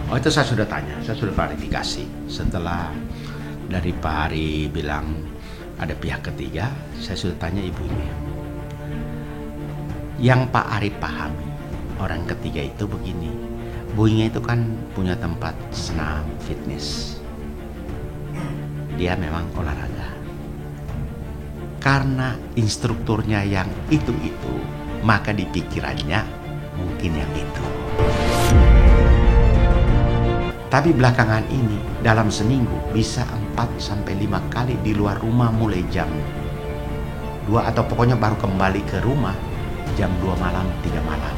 Oh itu saya sudah tanya, saya sudah klarifikasi. Setelah dari Pak Ari bilang ada pihak ketiga, saya sudah tanya ibunya. Yang Pak Ari pahami, orang ketiga itu begini. Buinya itu kan punya tempat senam fitness. Dia memang olahraga. Karena instrukturnya yang itu, maka di pikirannya mungkin yang itu. Tapi belakangan ini dalam seminggu bisa 4-5 kali di luar rumah mulai jam 2 atau pokoknya baru kembali ke rumah jam 2 malam, 3 malam.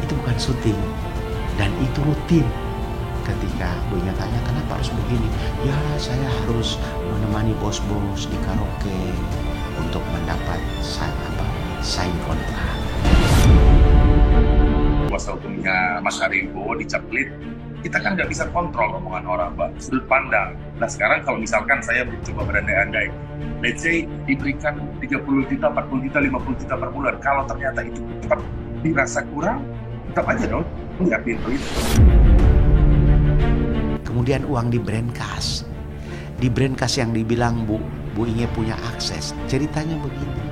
Itu bukan syuting dan itu rutin. Ketika Buinya tanya kenapa harus begini, ya saya harus menemani bos-bos di karaoke untuk mendapat sign kontrak. Kuasa hukumnya Mas Aribo dicaplit, kita kan nggak bisa kontrol omongan orang, Mbak, sudut pandang. Nah sekarang kalau misalkan saya mencoba berandai-andai, let's say diberikan 30 juta, 40 juta, 50 juta per bulan, kalau ternyata itu tetap dirasa kurang, tetap aja dong nggak pintu itu. Kemudian uang di brand cash. Di brand cash yang dibilang Bu Inge punya akses. Ceritanya begini.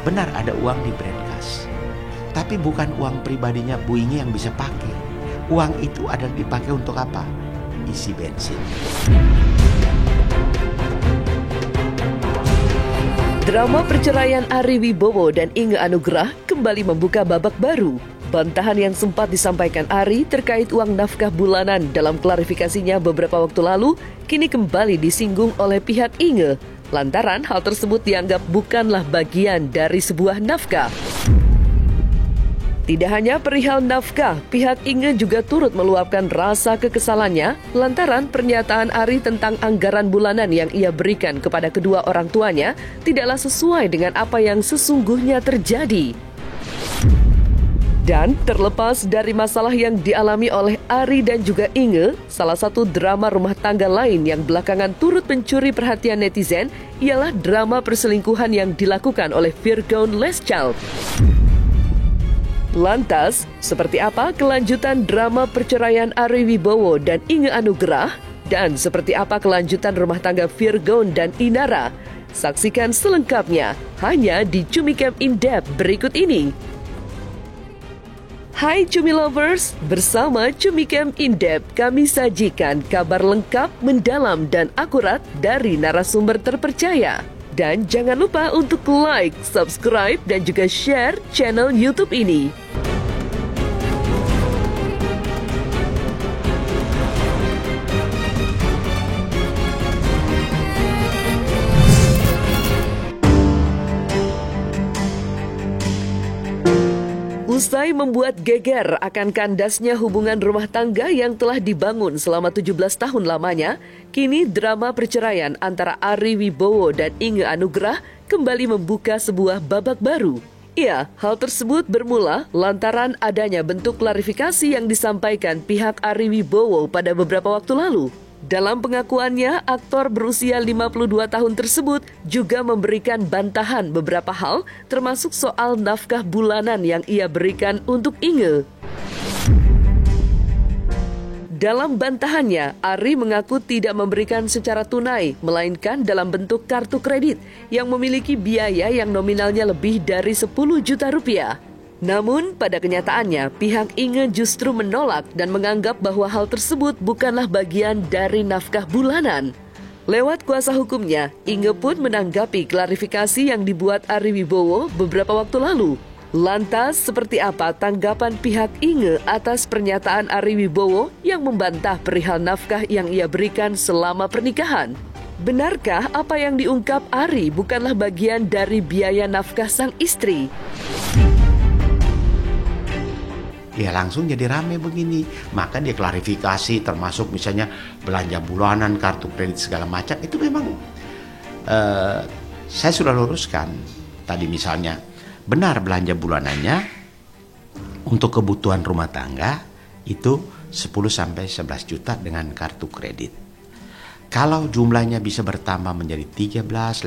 Benar ada uang di brand cash. Tapi bukan uang pribadinya Bu Inge yang bisa pakai. Uang itu ada dipakai untuk apa? Isi bensin. Drama perceraian Ari Wibowo dan Inge Anugrah kembali membuka babak baru. Bantahan yang sempat disampaikan Ari terkait uang nafkah bulanan dalam klarifikasinya beberapa waktu lalu kini kembali disinggung oleh pihak Inge. Lantaran hal tersebut dianggap bukanlah bagian dari sebuah nafkah. Tidak hanya perihal nafkah, pihak Inge juga turut meluapkan rasa kekesalannya lantaran pernyataan Ari tentang anggaran bulanan yang ia berikan kepada kedua orang tuanya tidaklah sesuai dengan apa yang sesungguhnya terjadi. Dan terlepas dari masalah yang dialami oleh Ari dan juga Inge, salah satu drama rumah tangga lain yang belakangan turut mencuri perhatian netizen ialah drama perselingkuhan yang dilakukan oleh Virgon Leschild. Lantas, seperti apa kelanjutan drama perceraian Ari Wibowo dan Inge Anugrah? Dan seperti apa kelanjutan rumah tangga Virgon dan Inara? Saksikan selengkapnya hanya di Cumicam In Depth berikut ini. Hai Cumi Lovers, bersama Cumicam In Depth kami sajikan kabar lengkap, mendalam, dan akurat dari narasumber terpercaya. Dan jangan lupa untuk like, subscribe, dan juga share channel YouTube ini. Usai membuat geger akan kandasnya hubungan rumah tangga yang telah dibangun selama 17 tahun lamanya, kini drama perceraian antara Ari Wibowo dan Inge Anugrah kembali membuka sebuah babak baru. Ya, hal tersebut bermula lantaran adanya bentuk klarifikasi yang disampaikan pihak Ari Wibowo pada beberapa waktu lalu. Dalam pengakuannya, aktor berusia 52 tahun tersebut juga memberikan bantahan beberapa hal, termasuk soal nafkah bulanan yang ia berikan untuk Inge. Dalam bantahannya, Ari mengaku tidak memberikan secara tunai, melainkan dalam bentuk kartu kredit yang memiliki biaya yang nominalnya lebih dari 10 juta rupiah. Namun, pada kenyataannya, pihak Inge justru menolak dan menganggap bahwa hal tersebut bukanlah bagian dari nafkah bulanan. Lewat kuasa hukumnya, Inge pun menanggapi klarifikasi yang dibuat Ari Wibowo beberapa waktu lalu. Lantas, seperti apa tanggapan pihak Inge atas pernyataan Ari Wibowo yang membantah perihal nafkah yang ia berikan selama pernikahan? Benarkah apa yang diungkap Ari bukanlah bagian dari biaya nafkah sang istri? Ya langsung jadi rame begini. Maka dia klarifikasi termasuk misalnya belanja bulanan, kartu kredit segala macam. Itu memang saya sudah luruskan. Tadi misalnya benar belanja bulanannya untuk kebutuhan rumah tangga itu 10-11 juta dengan kartu kredit. Kalau jumlahnya bisa bertambah menjadi 13, 15,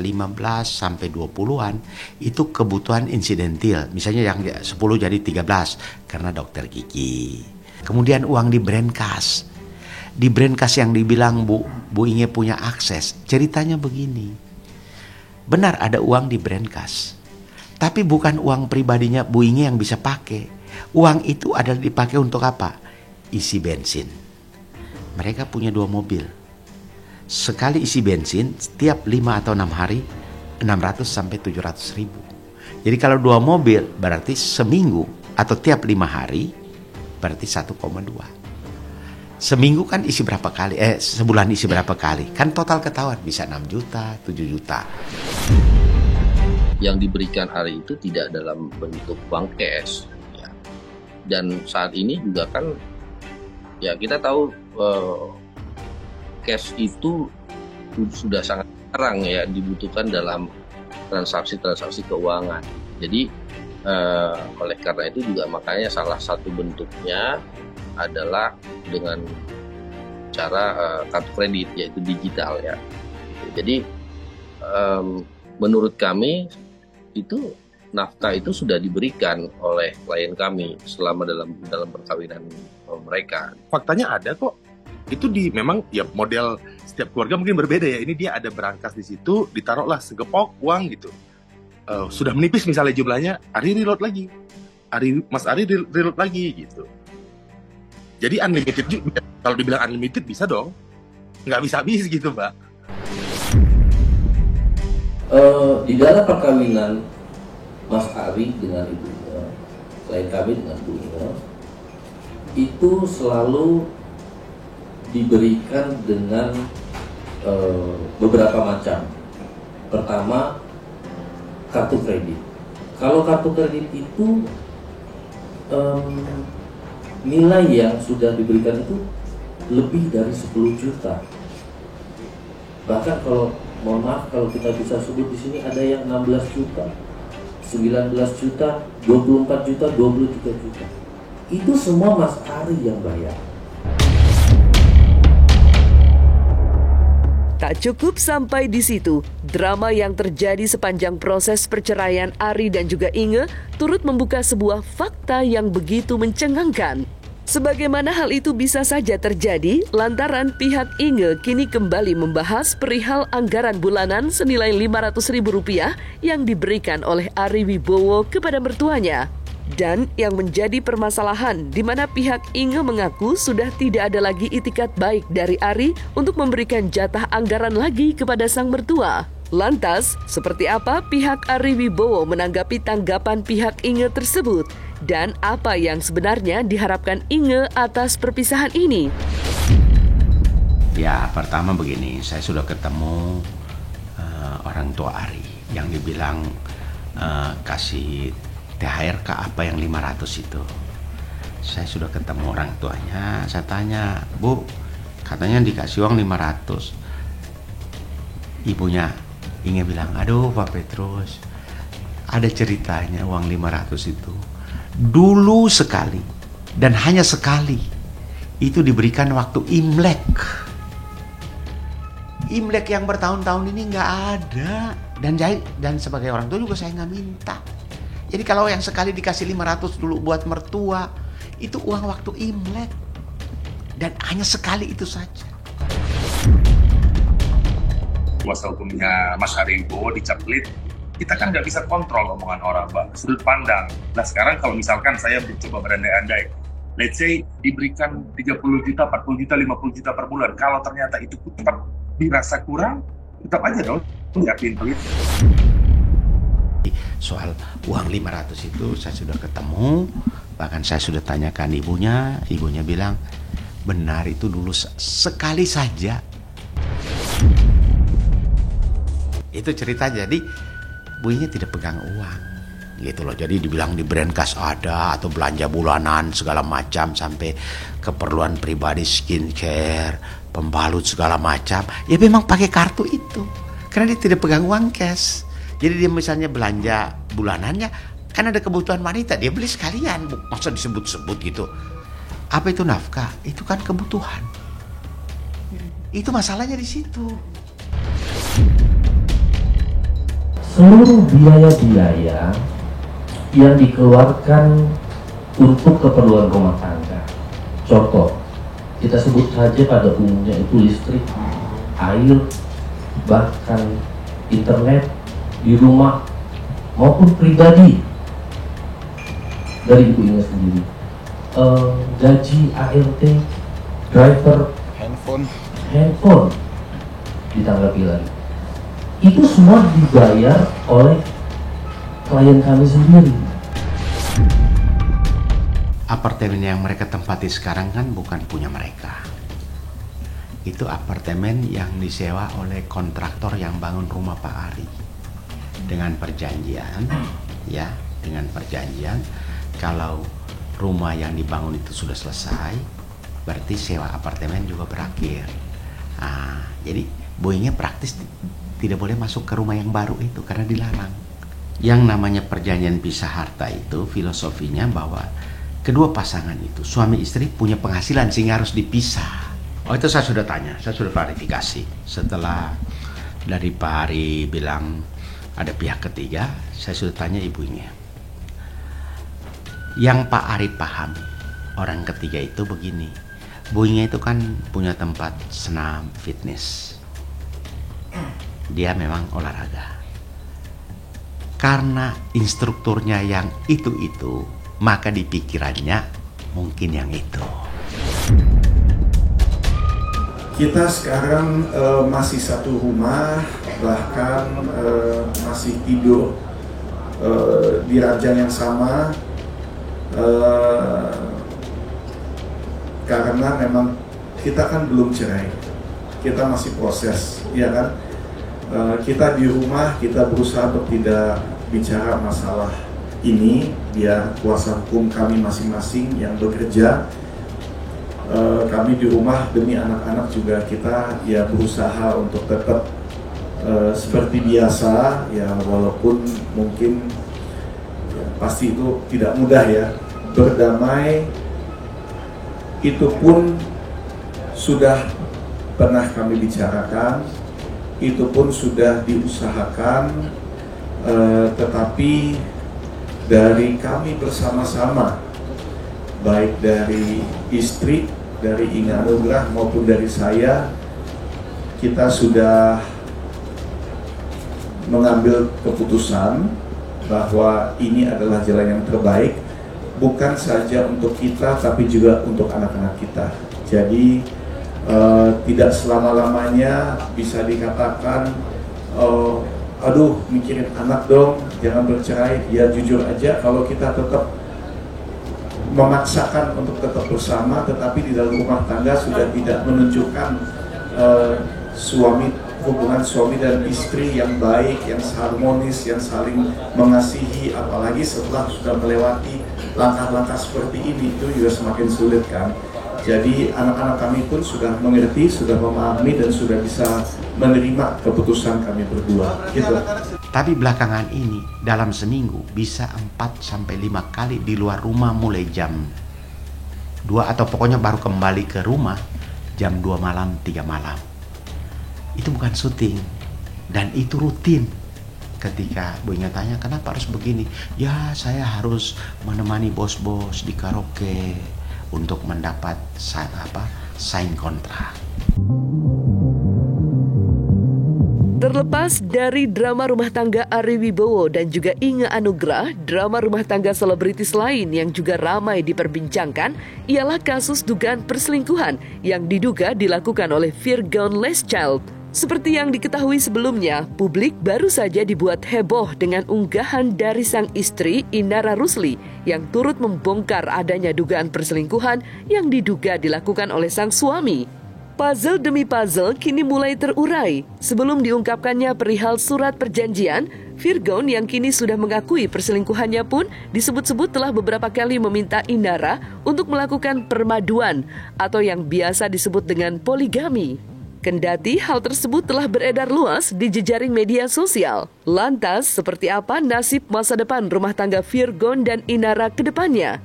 sampai 20-an, itu kebutuhan insidentil. Misalnya yang 10 jadi 13 karena dokter gigi. Kemudian uang di Brankas. Di Brankas yang dibilang Bu Inge punya akses. Ceritanya begini. Benar ada uang di Brankas. Tapi bukan uang pribadinya Bu Inge yang bisa pakai. Uang itu adalah dipakai untuk apa? Isi bensin. Mereka punya 2 mobil. Sekali isi bensin, setiap 5 atau 6 hari, 600 sampai 700 ribu. Jadi kalau 2 mobil, berarti seminggu atau tiap 5 hari, berarti 1,2. Seminggu kan isi berapa kali? Sebulan isi berapa kali? Kan total ketahuan bisa 6 juta, 7 juta. Yang diberikan hari itu tidak dalam bentuk uang cash. Ya. Dan saat ini juga kan, ya kita tahu cash itu sudah sangat jarang ya dibutuhkan dalam transaksi-transaksi keuangan. Jadi oleh karena itu juga makanya salah satu bentuknya adalah dengan cara kartu kredit, yaitu digital ya. Jadi menurut kami itu nafkah itu sudah diberikan oleh klien kami selama dalam perkawinan mereka. Faktanya ada kok. Itu memang ya model setiap keluarga mungkin berbeda ya. Ini dia ada berangkas di situ, ditaruhlah segepok uang gitu. Sudah menipis misalnya jumlahnya, Ari reload lagi. Mas Ari reload lagi gitu. Jadi unlimited juga. Kalau dibilang unlimited bisa dong. Nggak bisa habis gitu, Mbak. Di dalam perkawinan Mas Ari dengan ibunya, klien kami dengan Bu Inge, itu selalu diberikan dengan beberapa macam. Pertama, kartu kredit. Kalau kartu kredit itu nilai yang sudah diberikan itu lebih dari 10 juta. Bahkan kalau mohon maaf kalau kita bisa sebut di sini ada yang 16 juta, 19 juta, 24 juta, 23 juta. Itu semua Mas Ari yang bayar. Tak cukup sampai di situ, drama yang terjadi sepanjang proses perceraian Ari dan juga Inge turut membuka sebuah fakta yang begitu mencengangkan. Sebagaimana hal itu bisa saja terjadi lantaran pihak Inge kini kembali membahas perihal anggaran bulanan senilai Rp500.000 yang diberikan oleh Ari Wibowo kepada mertuanya. Dan yang menjadi permasalahan di mana pihak Inge mengaku sudah tidak ada lagi itikat baik dari Ari untuk memberikan jatah anggaran lagi kepada sang mertua. Lantas, seperti apa pihak Ari Wibowo menanggapi tanggapan pihak Inge tersebut? Dan apa yang sebenarnya diharapkan Inge atas perpisahan ini? Ya, pertama begini, saya sudah ketemu orang tua Ari yang dibilang kasih THR ke apa yang 500 itu. Saya sudah ketemu orang tuanya, saya tanya, Bu, katanya dikasih uang 500. Ibunya Inge bilang, aduh Pak Petrus, ada ceritanya uang 500 itu. Dulu sekali, dan hanya sekali, itu diberikan waktu Imlek. Imlek yang bertahun-tahun ini nggak ada. Dan sebagai orang tua juga saya nggak minta. Jadi kalau yang sekali dikasih 500 dulu buat mertua, itu uang waktu Imlek. Dan hanya sekali itu saja. Kuasa hukumnya Mas Ari Wibowo dicaplit, kita kan nggak bisa kontrol omongan orang, Mbak. Sudut pandang. Nah sekarang kalau misalkan saya mencoba berandai-andai, let's say diberikan 30 juta, 40 juta, 50 juta per bulan. Kalau ternyata itu tetap dirasa kurang, tetap aja dong nyiapin pelit. Soal uang 500 itu saya sudah ketemu, bahkan saya sudah tanyakan ibunya bilang benar itu dulu sekali saja. Itu cerita, jadi buinya tidak pegang uang gitu loh. Jadi dibilang di Brankas ada atau belanja bulanan segala macam sampai keperluan pribadi skincare, pembalut segala macam, ya memang pakai kartu itu karena dia tidak pegang uang cash. Jadi dia misalnya belanja bulanannya, kan ada kebutuhan wanita, dia beli sekalian, masa disebut-sebut gitu. Apa itu nafkah? Itu kan kebutuhan. Itu masalahnya di situ. Seluruh biaya-biaya yang dikeluarkan untuk keperluan rumah tangga Contoh, kita sebut saja pada umumnya itu listrik, air, bahkan internet di rumah maupun pribadi dari ibunya sendiri. Gaji ART, driver, handphone ditanggapi lagi. Itu semua dibayar oleh klien kami sendiri. Apartemen yang mereka tempati sekarang kan bukan punya mereka. Itu apartemen yang disewa oleh kontraktor yang bangun rumah Pak Ari. Dengan perjanjian, ya, dengan perjanjian kalau rumah yang dibangun itu sudah selesai, berarti sewa apartemen juga berakhir. Nah, jadi Boeingnya praktis tidak boleh masuk ke rumah yang baru itu karena dilarang. Yang namanya perjanjian pisah harta itu filosofinya bahwa kedua pasangan itu, suami istri punya penghasilan sehingga harus dipisah. Oh, itu saya sudah tanya, saya sudah klarifikasi. Setelah dari Pak Ari bilang ada pihak ketiga, saya sudah tanya ibunya. Yang Pak Ari pahami, orang ketiga itu begini. Ibunya itu kan punya tempat senam fitness. Dia memang olahraga. Karena instrukturnya yang itu, maka di pikirannya mungkin yang itu. Kita sekarang masih satu rumah, bahkan masih tidur di ranjang yang sama, karena memang kita kan belum cerai, kita masih proses, ya kan? Kita di rumah, kita berusaha untuk tidak bicara masalah ini, biar kuasa hukum kami masing-masing yang bekerja, kami di rumah demi anak-anak juga kita ya berusaha untuk tetap seperti biasa, ya walaupun mungkin ya, pasti itu tidak mudah ya, berdamai itu pun sudah pernah kami bicarakan, itu pun sudah diusahakan, tetapi dari kami bersama-sama, baik dari istri, dari Inga Anugrah maupun dari saya, kita sudah mengambil keputusan bahwa ini adalah jalan yang terbaik, bukan saja untuk kita tapi juga untuk anak-anak kita. Jadi tidak selama-lamanya bisa dikatakan aduh mikirin anak dong, jangan bercerai. Ya jujur aja, kalau kita tetap memaksakan untuk tetap bersama, tetapi di dalam rumah tangga sudah tidak menunjukkan hubungan suami dan istri yang baik, yang harmonis, yang saling mengasihi, apalagi setelah sudah melewati langkah-langkah seperti ini, itu juga semakin sulit kan. Jadi anak-anak kami pun sudah mengerti, sudah memahami, dan sudah bisa menerima keputusan kami berdua gitu. Tapi belakangan ini dalam seminggu bisa 4-5 kali di luar rumah mulai jam 2 atau pokoknya baru kembali ke rumah jam 2 malam, 3 malam. Itu bukan syuting dan itu rutin. Ketika Boeingnya tanya kenapa harus begini, ya saya harus menemani bos-bos di karaoke untuk mendapat sign kontrak. Terlepas dari drama rumah tangga Ari Wibowo dan juga Inga Anugrah, drama rumah tangga selebritis lain yang juga ramai diperbincangkan ialah kasus dugaan perselingkuhan yang diduga dilakukan oleh Virgon Leschild. Seperti yang diketahui sebelumnya, publik baru saja dibuat heboh dengan unggahan dari sang istri Inara Rusli yang turut membongkar adanya dugaan perselingkuhan yang diduga dilakukan oleh sang suami. Puzzle demi puzzle kini mulai terurai. Sebelum diungkapkannya perihal surat perjanjian, Virgon yang kini sudah mengakui perselingkuhannya pun disebut-sebut telah beberapa kali meminta Inara untuk melakukan permaduan atau yang biasa disebut dengan poligami. Kendati hal tersebut telah beredar luas di jejaring media sosial. Lantas, seperti apa nasib masa depan rumah tangga Virgon dan Inara ke depannya?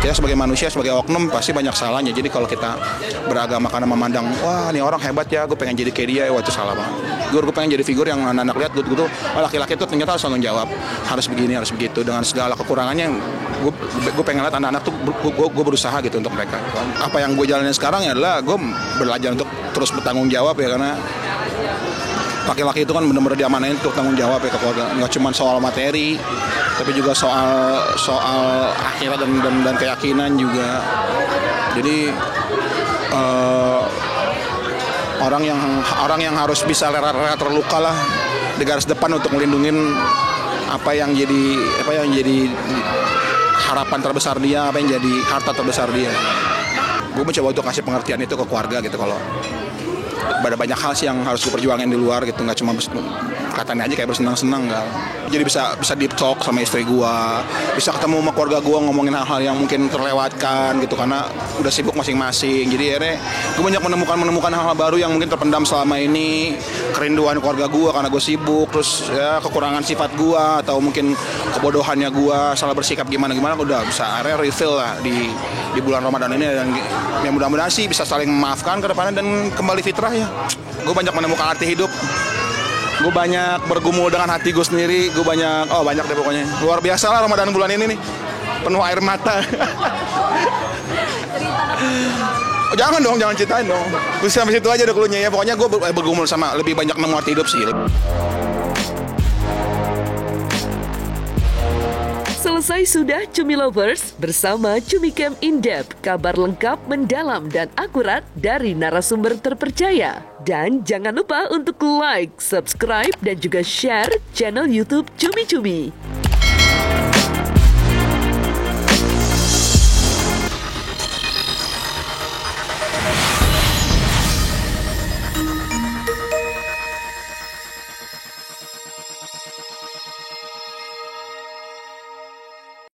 Kita sebagai manusia, sebagai oknum pasti banyak salahnya. Jadi kalau kita beragama karena memandang, wah ini orang hebat ya, gue pengen jadi kayak dia, wah itu salah banget. Gue pengen jadi figur yang anak-anak lihat, laki-laki itu ternyata harus tanggung jawab. Harus begini, harus begitu. Dengan segala kekurangannya gue pengen lihat anak-anak tuh gue berusaha gitu untuk mereka. Apa yang gue jalanin sekarang ya adalah gue belajar untuk terus bertanggung jawab ya, karena laki-laki itu kan benar-benar diamanain untuk tanggung jawab ya ke keluarga. Nggak cuma soal materi, tapi juga soal akhirat dan keyakinan juga. Jadi orang yang harus bisa rela terluka lah di garis depan untuk melindungin apa yang jadi harapan terbesar dia, apa yang jadi harta terbesar dia. Gue mencoba untuk kasih pengertian itu ke keluarga gitu, kalau ada banyak hal sih yang harus diperjuangin di luar gitu, nggak cuma katanya aja kayak bersenang-senang enggak. Jadi bisa deep talk sama istri gue, bisa ketemu sama keluarga gue, ngomongin hal-hal yang mungkin terlewatkan gitu karena udah sibuk masing-masing. Jadi akhirnya gue banyak menemukan hal-hal baru yang mungkin terpendam selama ini, kerinduan keluarga gue karena gue sibuk, terus ya kekurangan sifat gue atau mungkin kebodohannya gue, salah bersikap gimana udah bisa akhirnya refill lah di bulan Ramadan ini, dan ya mudah-mudahan sih bisa saling memaafkan ke depannya dan kembali fitrah ya. Gue banyak menemukan arti hidup. Gue banyak bergumul dengan hati gue sendiri. Gue banyak deh pokoknya. Luar biasa lah Ramadan bulan ini nih. Penuh air mata. Jangan ceritain dong. Gue sampai situ aja deh klunya ya. Pokoknya gue bergumul sama lebih banyak nemu arti hidup sih. Selesai sudah Cumi Lovers bersama Cumi Camp In-Depth, kabar lengkap, mendalam, dan akurat dari narasumber terpercaya. Dan jangan lupa untuk like, subscribe, dan juga share channel YouTube Cumi Cumi.